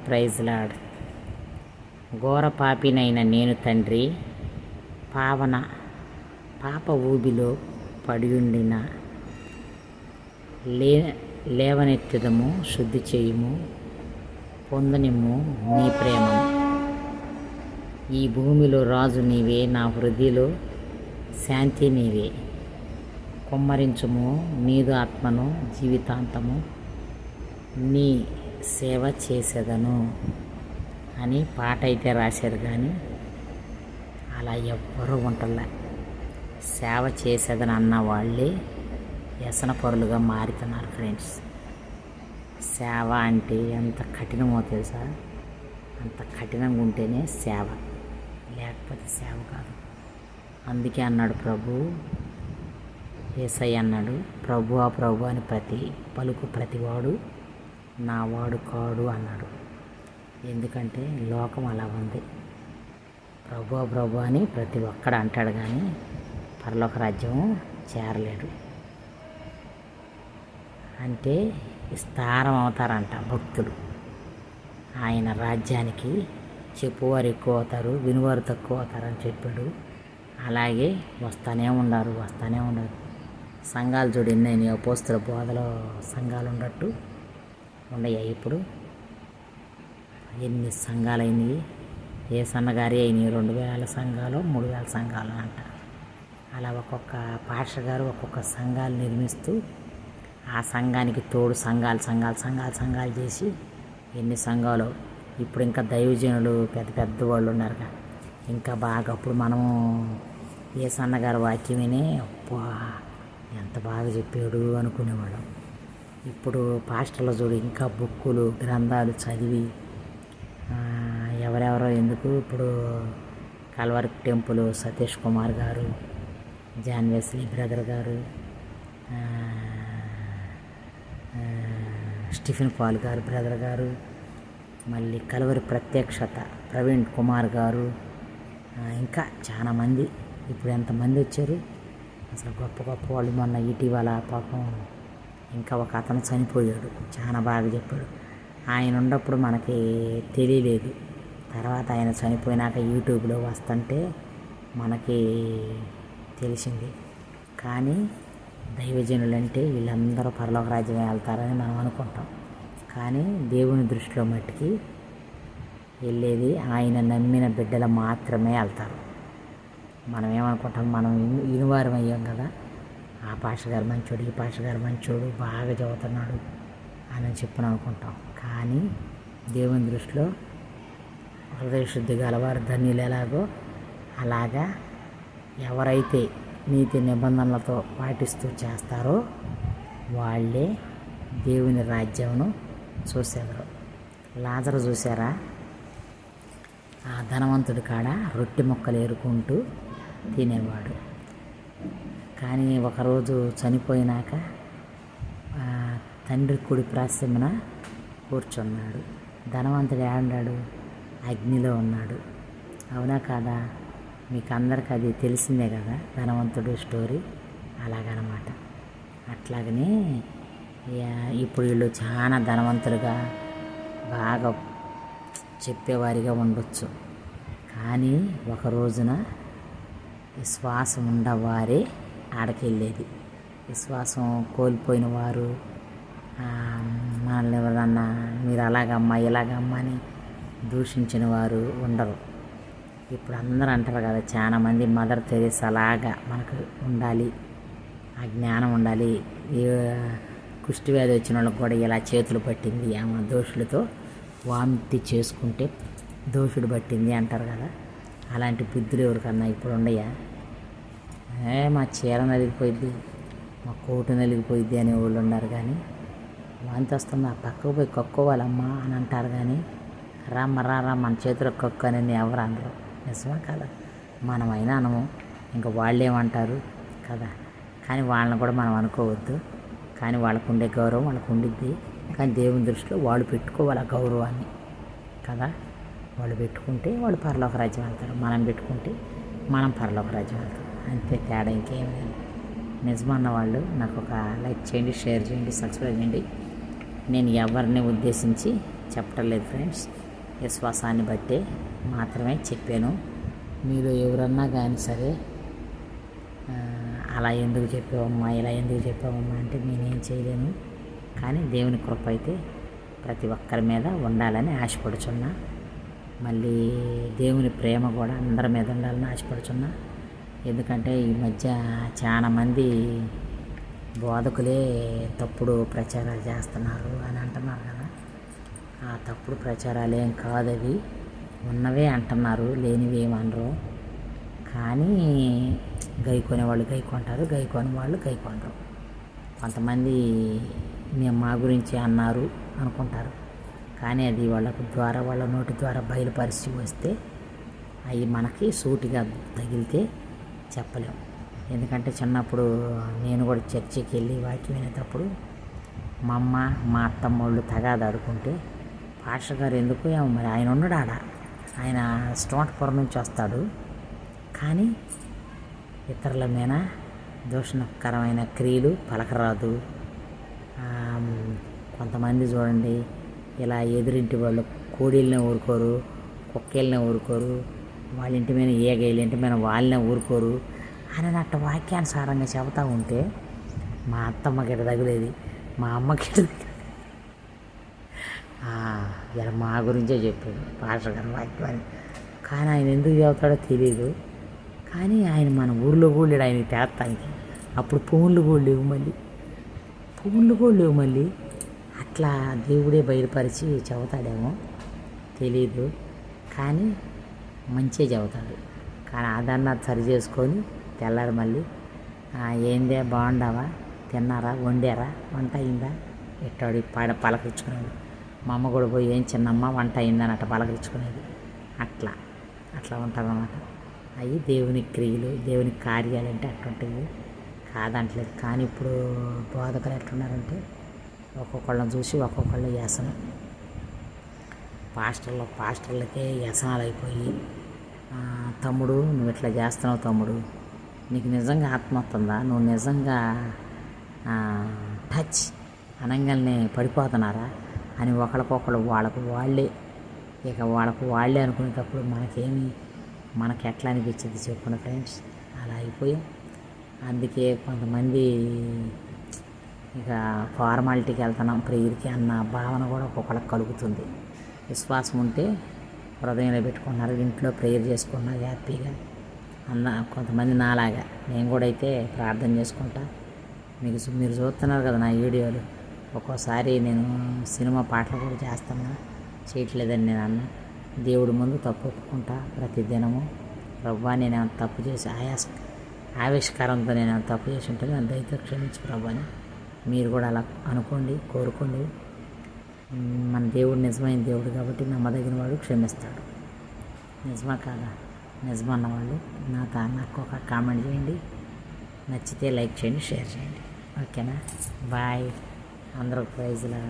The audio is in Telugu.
Praise lord. ఘోర పాపినైన నేను తండ్రి, పాప ఊబిలో పడియుండిన లేవనెత్తుదము, శుద్ధి చేయుము, పొందనిమ్ము నీ ప్రేమను. ఈ భూమిలో రాజు నీవే, నా హృదయలో శాంతి నీవే. కుమ్మరించుము నీదు ఆత్మను, జీవితాంతము నీ సేవ చేసేదను అని పాట అయితే రాశారు. కానీ అలా ఎవ్వరూ ఉంటలే. సేవ చేసేదని అన్న వాళ్ళే వ్యసన పరులుగా మారుతున్నారు ఫ్రెండ్స్. సేవ అంటే ఎంత కఠినమో తెలుసా? అంత కఠినంగా ఉంటేనే సేవ, లేకపోతే సేవ కాదు. అందుకే అన్నాడు యేసయ్య అన్నాడు, ప్రభువా ప్రభు అని ప్రతివాడు నా వాడు కాడు అన్నాడు. ఎందుకంటే లోకం అలా ఉంది. ప్రభువా ప్రభు అని ప్రతి ఒక్కడు అంటాడు, కానీ పరలోక రాజ్యం చేరలేడు. అంటే విస్తారం అవుతారంట భక్తులు. ఆయన రాజ్యానికి చెప్పువారు ఎక్కువ అవుతారు, వినువారు తక్కువ అవుతారని చెప్పాడు. అలాగే వస్తూనే ఉన్నారు. సంఘాలు చూడు ఎన్ని అపోస్తల బోధలో సంఘాలు ఉండట్టు ఉండయా? ఇప్పుడు ఎన్ని సంఘాలు అయినాయి? ఏ సన్నగారి అయినాయి? 2000 సంఘాలు, 3000 సంఘాలు అంట. అలా ఒక్కొక్క పాస్టర్ గారు ఒక్కొక్క సంఘాలు నిర్మిస్తూ ఆ సంఘానికి తోడు సంఘాలు చేసి ఎన్ని సంఘాలు. ఇప్పుడు ఇంకా దైవజనులు పెద్ద వాళ్ళు ఉన్నారుగా, ఇంకా బాగా. అప్పుడు మనము ఏ సన్నగారు వాక్యం విని అబ్బా ఎంత బాగా చెప్పాడు అనుకునేవాళ్ళం. ఇప్పుడు పాస్టర్ల చూడు ఇంకా బుక్కులు గ్రంథాలు చదివి ఎవరెవరో ఎందుకు. ఇప్పుడు కల్వరి టెంపుల్ సతీష్ కుమార్ గారు, జాన్ వెస్లీ బ్రదర్ గారు, స్టీఫెన్ పాల్ గారు బ్రదర్ గారు, మళ్ళీ కల్వరి ప్రత్యక్షత ప్రవీణ్ కుమార్ గారు, ఇంకా చాలామంది. ఇప్పుడు ఎంతమంది వచ్చారు అసలు, గొప్ప వాళ్ళు. మొన్న ఇటీవల పాపం ఇంకా ఒక అతను చనిపోయాడు, చాలా బాగా చెప్పాడు. ఆయన ఉన్నప్పుడు మనకి తెలియలేదు. తర్వాత ఆయన చనిపోయినాక యూట్యూబ్లో వస్తుంటే మనకి తెలిసింది. కానీ దైవజనులంటే వీళ్ళందరూ పరలోక రాజ్యం వెళ్తారని మనం అనుకుంటాం. కానీ దేవుని దృష్టిలో మట్టికి వెళ్ళేది ఆయన నమ్మిన బిడ్డలు మాత్రమే వెళ్తారు. మనం ఏమనుకుంటాం? మనం ఇనువారం అయ్యాం కదా, ఆ పాస్టర్ గారు మంచోడు, ఈ పాస్టర్ గారు మంచోడు, బాగా చదువుతున్నాడు అని చెప్పని అనుకుంటాం. కానీ దేవుని దృష్టిలో హృదయశుద్ధి గలవారు ధన్యులు ఎలాగో అలాగా ఎవరైతే నీతి నిబంధనలతో పాటిస్తూ చేస్తారో వాళ్ళే దేవుని రాజ్యమును చూసేవారు. లాజరు చూసారా? ఆ ధనవంతుడి కాడ రొట్టె ముక్కలు ఏరుకుంటూ తినేవాడు. కానీ ఒకరోజు చనిపోయినాక తండ్రి కుడి ప్రాశ్రమున కూర్చున్నాడు. ధనవంతుడు ఏమన్నాడు? అగ్నిలో ఉన్నాడు. అవునా కాదా? మీకు అందరికి అది తెలిసిందే కదా, ధనవంతుడు స్టోరీ. అలాగనమాట. అట్లాగనే ఇప్పుడు వీళ్ళు చాలా ధనవంతులుగా బాగా చెప్పేవారిగా ఉండొచ్చు. కానీ ఒక రోజున విశ్వాసం ఉండవారే ఆడకెళ్ళేది. విశ్వాసం కోల్పోయిన వారు మనల్ని ఎవరన్నా మీరు అలాగమ్మా ఇలాగమ్మా అని దూషించిన వారు ఉండరు. ఇప్పుడు అందరూ అంటారు కదా, చాలామంది మదర్ తెరీసా లాగా మనకు ఉండాలి, ఆ జ్ఞానం ఉండాలి. కుష్టి వ్యాధి వచ్చిన వాళ్ళకి కూడా ఇలా చేతులు పట్టింది, ఆమె దోషులతో వాంతి చేసుకుంటే దోషుడు పట్టింది అంటారు కదా. అలాంటి బుద్ధులు ఎవరికన్నా ఇప్పుడు ఉండయా? మా చీర నలిగిపోయిద్ది, మా కోటు నలిగిపోయిద్ది అనే వాళ్ళు ఉన్నారు. కానీ వాంతి వస్తుంది, ఆ పక్కకు పోయి కక్కోవాలమ్మా అని అంటారు. కానీ రా మన చేతిలో కక్కు అని ఎవరు అనరు. నిజమా కదా? మనమైనా అనము, ఇంకా వాళ్ళు ఏమంటారు కదా. కానీ వాళ్ళని కూడా మనం అనుకోవద్దు. కానీ వాళ్ళకు ఉండే గౌరవం వాళ్ళకు ఉండిద్ది. కానీ దేవుని దృష్టిలో వాళ్ళు పెట్టుకోవాలి ఆ గౌరవాన్ని కదా. వాళ్ళు పెట్టుకుంటే వాళ్ళు పరలోక రాజ్యం వెళ్తారు, మనం పెట్టుకుంటే మనం పరలోక రాజ్యం వెళ్తాం. అంతే తేడా, ఇంకేం లేదు. నిజమన్న వాళ్ళు నాకు ఒక లైక్ చేయండి, షేర్ చేయండి, సబ్స్క్రైబ్ చేయండి. నేను ఎవరిని ఉద్దేశించి చెప్పటం లేదు ఫ్రెండ్స్, విశ్వాసాన్ని బట్టే మాత్రమే చెప్పాను. మీలో ఎవరన్నా కానీ సరే అలా ఎందుకు చెప్పావమ్మా, ఇలా ఎందుకు చెప్పావమ్మా అంటే నేనేం చేయలేను. కానీ దేవుని కృప అయితే ప్రతి ఒక్కరి మీద ఉండాలని ఆశపడుచున్నా. మళ్ళీ దేవుని ప్రేమ కూడా అందరి మీద ఉండాలని ఆశపడుచున్నా. ఎందుకంటే ఈ మధ్య చాలామంది బోధకులే తప్పుడు ప్రచారాలు చేస్తున్నారు అని అంటున్నారు కదా. ఆ తప్పుడు ప్రచారాలు ఏం కాదు, అవి ఉన్నవే అంటున్నారు, లేనివి ఏమనరు. కానీ గైకొనే వాళ్ళు గైకొంటారు, గైకొని వాళ్ళు గైకొనరు. కొంతమంది మేము మా గురించి అన్నారు అనుకుంటారు, కానీ అది వాళ్ళ నోటి ద్వారా బయలుపరిచి వస్తే అవి మనకి సూటిగా తగిలితే చెప్పలేము. ఎందుకంటే చిన్నప్పుడు నేను కూడా చర్చికి వెళ్ళి వాక్యం వినేటప్పుడు మా అమ్మ మా అత్తమ్మ వాళ్ళు తగాదాడుకుంటే పాస్టర్ గారు ఎందుకు ఏమో మరి ఆయన ఉన్నాడు ఆడ, ఆయన స్టోన్పురం నుంచి వస్తాడు, కానీ ఇతరుల మీద దూషణకరమైన క్రియలు పలకరాదు. కొంతమంది చూడండి, ఇలా ఎదురింటి వాళ్ళు కోడీలనే ఊరుకోరు, కుక్కేళ్ళనే ఊరుకోరు, వాళ్ళ ఇంటి మీద వీళ్ళ ఇంటి మీద వాళ్ళనే ఊరుకోరు అని అట్ట వాక్యానుసారంగా చెబుతూ ఉంటే మా అత్తమ్మ గిట్ట తగిలేది, మా అమ్మ గిట్ట ఇలా మా గురించే చెప్పాడు పాస్టర్ గారు వాక్యాన్ని. కానీ ఆయన ఎందుకు చెబుతాడో తెలియదు. కానీ ఆయన మన ఊళ్ళో కూడా లేడు ఆయనకి తేస్తానికి. అప్పుడు పువ్వులు కూడా లేవు మళ్ళీ అట్లా దేవుడే బయలుపరిచి చెబుతాడేమో తెలియదు. కానీ మంచిగా చెబుతాడు. కానీ అదన్నా సరి చేసుకొని తెల్లారు మళ్ళీ ఏందే బాగుండావా, తిన్నారా, వండారా, వంట అయిందా ఎట్టాడు పలకరించుకునేది. మా అమ్మ కూడా పోయి ఏం చిన్నమ్మ వంట అయిందని అట్లా పలకరించుకునేది. అట్లా ఉంటుందన్నమాట. అవి దేవుని క్రియలు, దేవుని కార్యాలు అంటే అట్టుంటాయి, కాదంటలేదు. కానీ ఇప్పుడు బోధకులు ఎట్లున్నారంటే ఒక్కొక్కళ్ళని చూసి ఒక్కొక్కళ్ళు వ్యసనం, పాస్టర్లకే వ్యసనాలు అయిపోయి, తమ్ముడు నువ్వు ఇట్లా చేస్తున్నావు, తమ్ముడు నీకు నిజంగా ఆత్మ వస్తుందా, నువ్వు నిజంగా టచ్ అనగానే పడిపోతున్నారా అని ఒకళ్ళకొకళ్ళు వాళ్ళకు వాళ్ళే అనుకునేటప్పుడు మనకి ఎట్లా అనిపించింది చెప్పండి ఫ్రెండ్స్. అలా అయిపోయాం. అందుకే కొంతమంది ఇక ఫార్మాలిటీకి వెళ్తున్నాం ప్రేయర్కి అన్న భావన కూడా ఒక్కొక్కళ్ళకి కలుగుతుంది. విశ్వాసం ఉంటే హృదయంలో పెట్టుకున్నారు, ఇంట్లో ప్రేయర్ చేసుకున్నారు హ్యాపీగా. కొంతమంది నాలాగా నేను కూడా అయితే ప్రార్థన చేసుకుంటా. మీరు చూస్తున్నారు కదా నా వీడియోలు. ఒక్కోసారి నేను సినిమా పాటలు కూడా చేయట్లేదని నేను అన్నా. దేవుడి ముందు తప్పు ఒప్పుకుంటా ప్రతిదినము. ప్రభువా నేను తప్పు చేసి ఆవిష్కారంతో నేను తప్పు చేసి ఉంటుంది, నన్ను దయతో క్షమించు ప్రభు అని మీరు కూడా అలా అనుకోండి, కోరుకోండి. మన దేవుడు నిజమైన దేవుడు కాబట్టి నమ్మదగిన వాడు, క్షమిస్తాడు. నిజమా కాదా? నిజమన్న వాళ్ళు నాకు ఒక కామెంట్ చేయండి, నచ్చితే లైక్ చేయండి, షేర్ చేయండి. ఓకేనా? బాయ్. అందరూ ప్రైజ్లా.